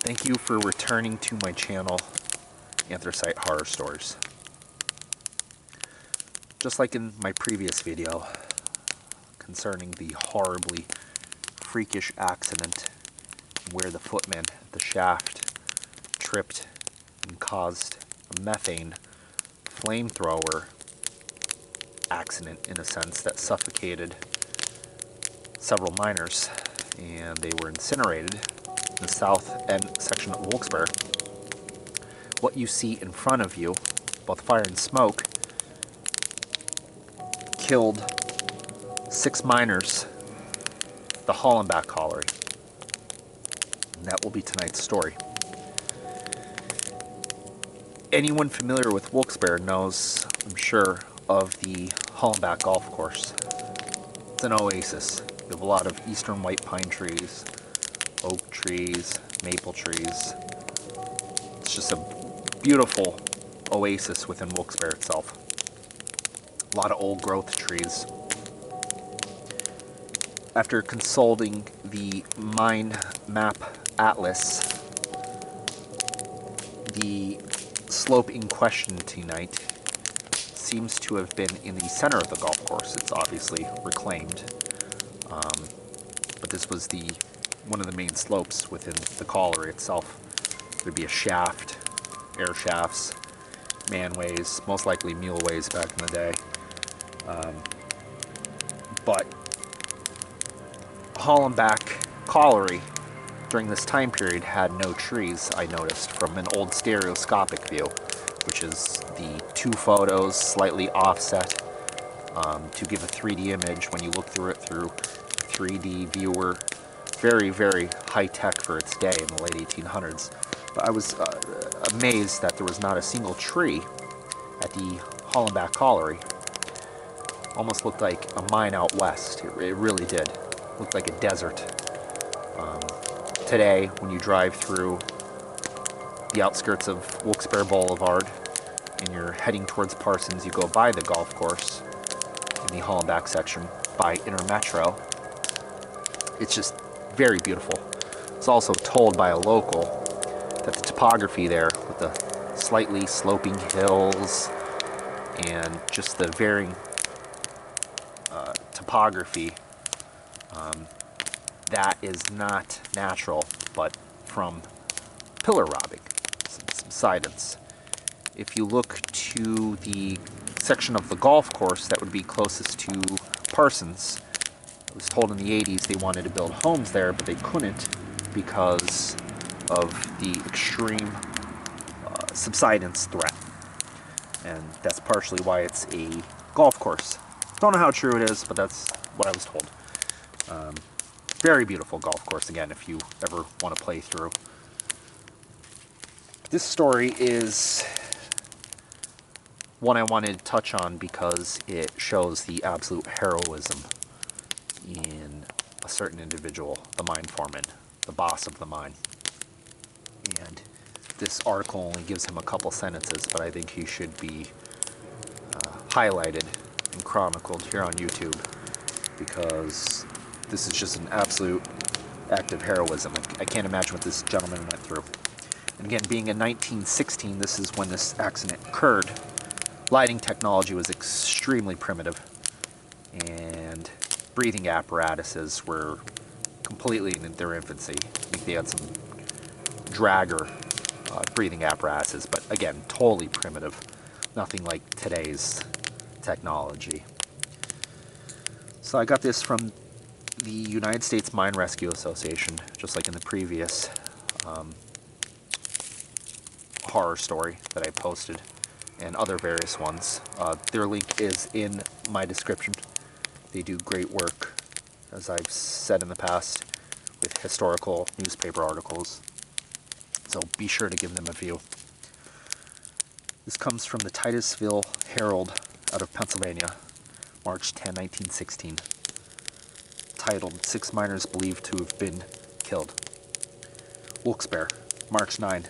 Thank you for returning to my channel, Anthracite Horror Stories. Just like in my previous video concerning the horribly freakish accident where the footman at the shaft tripped and caused a methane flamethrower accident, in a sense, that suffocated several miners, and they were incinerated in the south end section of Wilkes-Barre. What you see in front of you, both fire and smoke, killed 6 miners, the Hollenback Colliery. And that will be tonight's story. Anyone familiar with Wilkes-Barre knows, I'm sure, of the Hollenback Golf Course. It's an oasis. You have a lot of eastern white pine trees, oak trees, maple trees. It's just a beautiful oasis within Wilkes-Barre itself. A lot of old growth trees. After consulting the Mine Map Atlas, the slope in question tonight seems to have been in the center of the golf course. It's obviously reclaimed, but this was one of the main slopes within the colliery itself. There'd be a shaft, air shafts, manways, most likely muleways back in the day. But Hollenback Colliery during this time period had no trees, I noticed, from an old stereoscopic view, which is the 2 photos slightly offset to give a 3D image when you look through it through 3D viewer. Very, very high-tech for its day in the late 1800s. But I was amazed that there was not a single tree at the Hollenback Colliery. Almost looked like a mine out west. It really did. Looked like a desert. Today, when you drive through the outskirts of Wilkes-Barre Boulevard and you're heading towards Parsons, you go by the golf course in the Hollenback section by Intermetro. It's just very beautiful. It's also told by a local that the topography there, with the slightly sloping hills and just the varying topography, that is not natural, but from pillar robbing, subsidence. If you look to the section of the golf course that would be closest to Parsons, I was told in the 80s they wanted to build homes there, but they couldn't because of the extreme subsidence threat. And that's partially why it's a golf course. Don't know how true it is, but that's what I was told. Very beautiful golf course, again, if you ever want to play through. This story is one I wanted to touch on because it shows the absolute heroism in a certain individual, the mine foreman, the boss of the mine. And this article only gives him a couple sentences, but I think he should be highlighted and chronicled here on YouTube, because this is just an absolute act of heroism. I can't imagine what this gentleman went through. And again, being in 1916, this is when this accident occurred. Lighting technology was extremely primitive, and breathing apparatuses were completely in their infancy. I think they had some dragger breathing apparatuses, but again, totally primitive. Nothing like today's technology. So I got this from the United States Mine Rescue Association, just like in the previous horror story that I posted, and other various ones. Their link is in my description. They do great work, as I've said in the past, with historical newspaper articles. So be sure to give them a view. This comes from the Titusville Herald out of Pennsylvania, March 10, 1916. Titled, 6 miners believed to have been killed. Wilkes-Barre, March 9.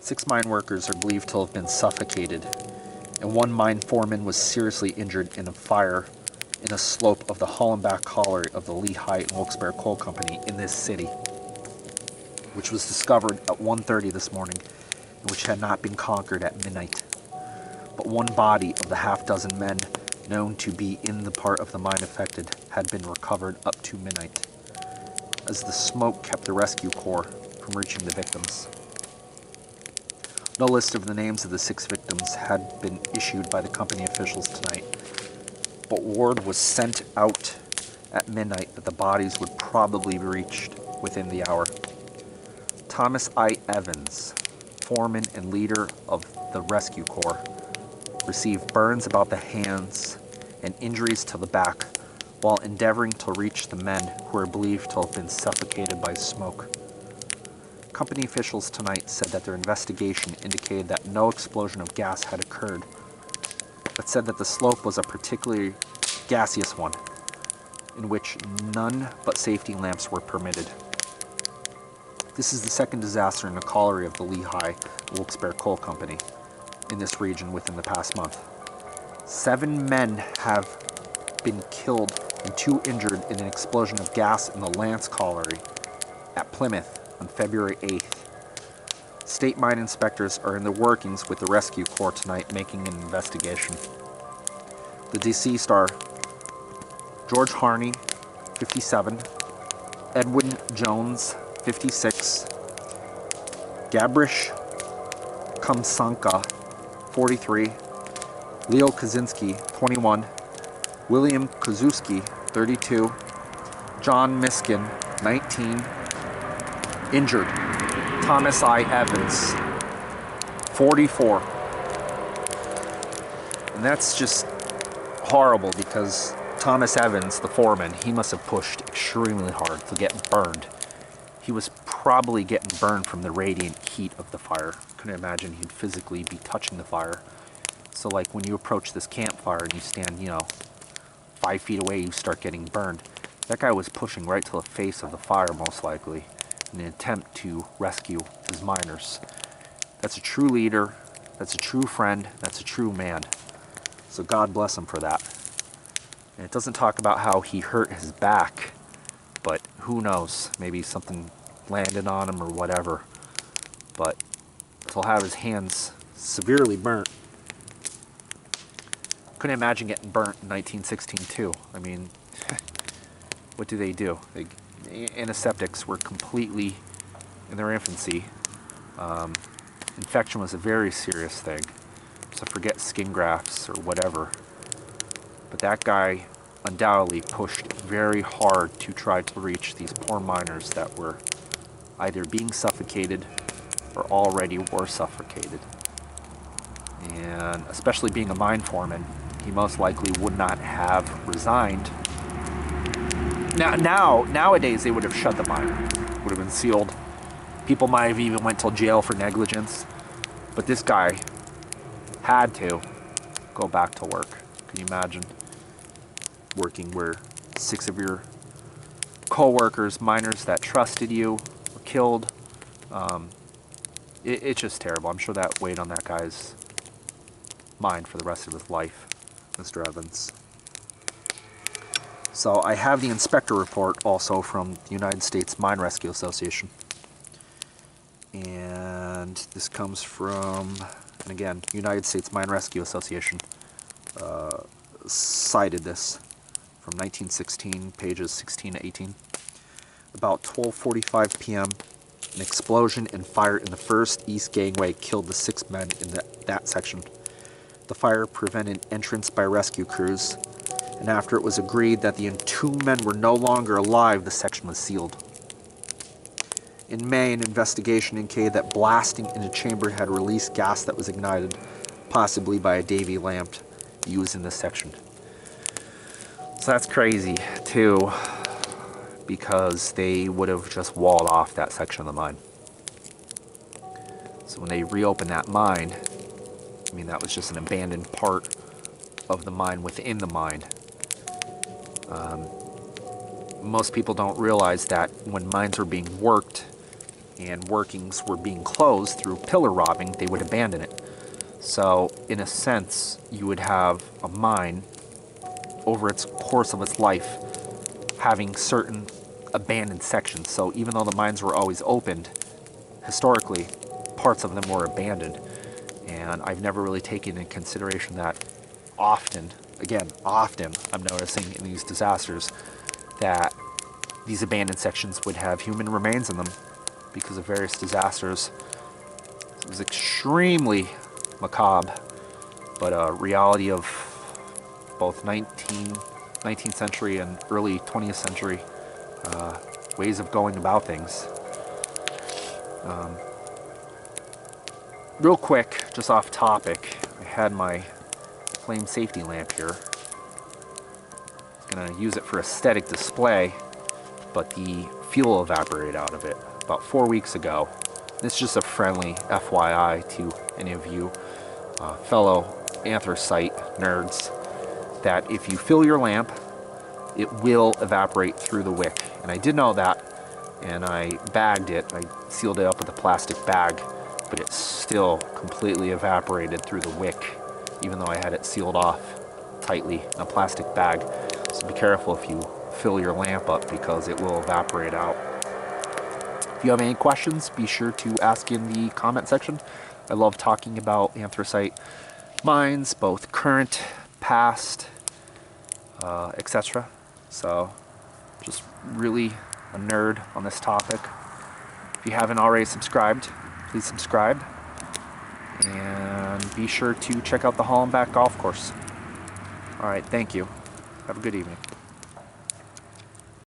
6 mine workers are believed to have been suffocated, and 1 mine foreman was seriously injured in a fire in a slope of the Hollenback Colliery of the Lehigh and Wilkes-Barre Coal Company in this city. which was discovered at 1:30 this morning, and which had not been conquered at midnight. But one body of the half-dozen men known to be in the part of the mine affected had been recovered up to midnight, as the smoke kept the rescue corps from reaching the victims. No list of the names of the 6 victims had been issued by the company officials tonight, but word was sent out at midnight that the bodies would probably be reached within the hour. Thomas I. Evans, foreman and leader of the rescue corps, received burns about the hands and injuries to the back while endeavoring to reach the men who were believed to have been suffocated by smoke. Company officials tonight said that their investigation indicated that no explosion of gas had occurred, but said that the slope was a particularly gaseous one, in which none but safety lamps were permitted. This is the second disaster in the colliery of the Lehigh Wilkes-Barre Coal Company in this region within the past month. 7 men have been killed and 2 injured in an explosion of gas in the Lance Colliery at Plymouth on February 8th. State mine inspectors are in the workings with the rescue corps tonight making an investigation. The deceased are George Harney, 57, Edwin Jones, 56, Gabrish Kamsanka, 43, Leo Kaczynski, 21, William Kozuski, 32, John Miskin, 19, injured, Thomas I. Evans, 44. And that's just horrible because Thomas Evans, the foreman, he must have pushed extremely hard to get burned. He was probably getting burned from the radiant heat of the fire. Couldn't imagine he'd physically be touching the fire. So like when you approach this campfire and you stand, 5 feet away, you start getting burned. That guy was pushing right to the face of the fire, most likely, in an attempt to rescue his miners. That's a true leader, that's a true friend, that's a true man. So God bless him for that. And it doesn't talk about how he hurt his back, but who knows, maybe something landed on him or whatever. But he'll have his hands severely burnt. Couldn't imagine getting burnt in 1916 too. I mean, what do? Antiseptics were completely in their infancy. Infection was a very serious thing. So forget skin grafts or whatever. But that guy undoubtedly pushed very hard to try to reach these poor miners that were either being suffocated or already were suffocated. And especially being a mine foreman, he most likely would not have resigned. Nowadays they would have shut the mine, would have been sealed. People might have even went to jail for negligence, but this guy had to go back to work. Can you imagine working where 6 of your co-workers, miners that trusted you, were killed? It's just terrible. I'm sure that weighed on that guy's mind for the rest of his life, Mr. Evans. So I have the inspector report also from the United States Mine Rescue Association. And this comes from, and again, United States Mine Rescue Association cited this from 1916, pages 16 to 18. About 12:45 p.m., an explosion and fire in the first east gangway killed the 6 men in that section. The fire prevented entrance by rescue crews, and after it was agreed that the entombed men were no longer alive, the section was sealed. In May, an investigation indicated that blasting in a chamber had released gas that was ignited, possibly by a Davy lamp used in this section. So that's crazy, too, because they would have just walled off that section of the mine. So when they reopened that mine, I mean, that was just an abandoned part of the mine within the mine. Most people don't realize that when mines were being worked and workings were being closed through pillar robbing, they would abandon it. So in a sense, you would have a mine over its course of its life having certain abandoned sections. So even though the mines were always opened, historically, parts of them were abandoned. And I've never really taken into consideration that often, again, often, I'm noticing in these disasters that these abandoned sections would have human remains in them because of various disasters. It was extremely macabre, but a reality of both 19th century and early 20th century ways of going about things. Real quick, just off topic, I had my flame safety lamp here. I'm going to use it for aesthetic display, but the fuel evaporated out of it about 4 weeks ago. This is just a friendly FYI to any of you fellow anthracite nerds, that if you fill your lamp, it will evaporate through the wick. And I did know that, and I bagged it. I sealed it up with a plastic bag, but it still completely evaporated through the wick, even though I had it sealed off tightly in a plastic bag. So be careful if you fill your lamp up, because it will evaporate out. If you have any questions, be sure to ask in the comment section. I love talking about anthracite mines, both current, past, etc. So, just really a nerd on this topic. If you haven't already subscribed, please subscribe. And be sure to check out the Hollenback Golf Course. Alright, thank you. Have a good evening.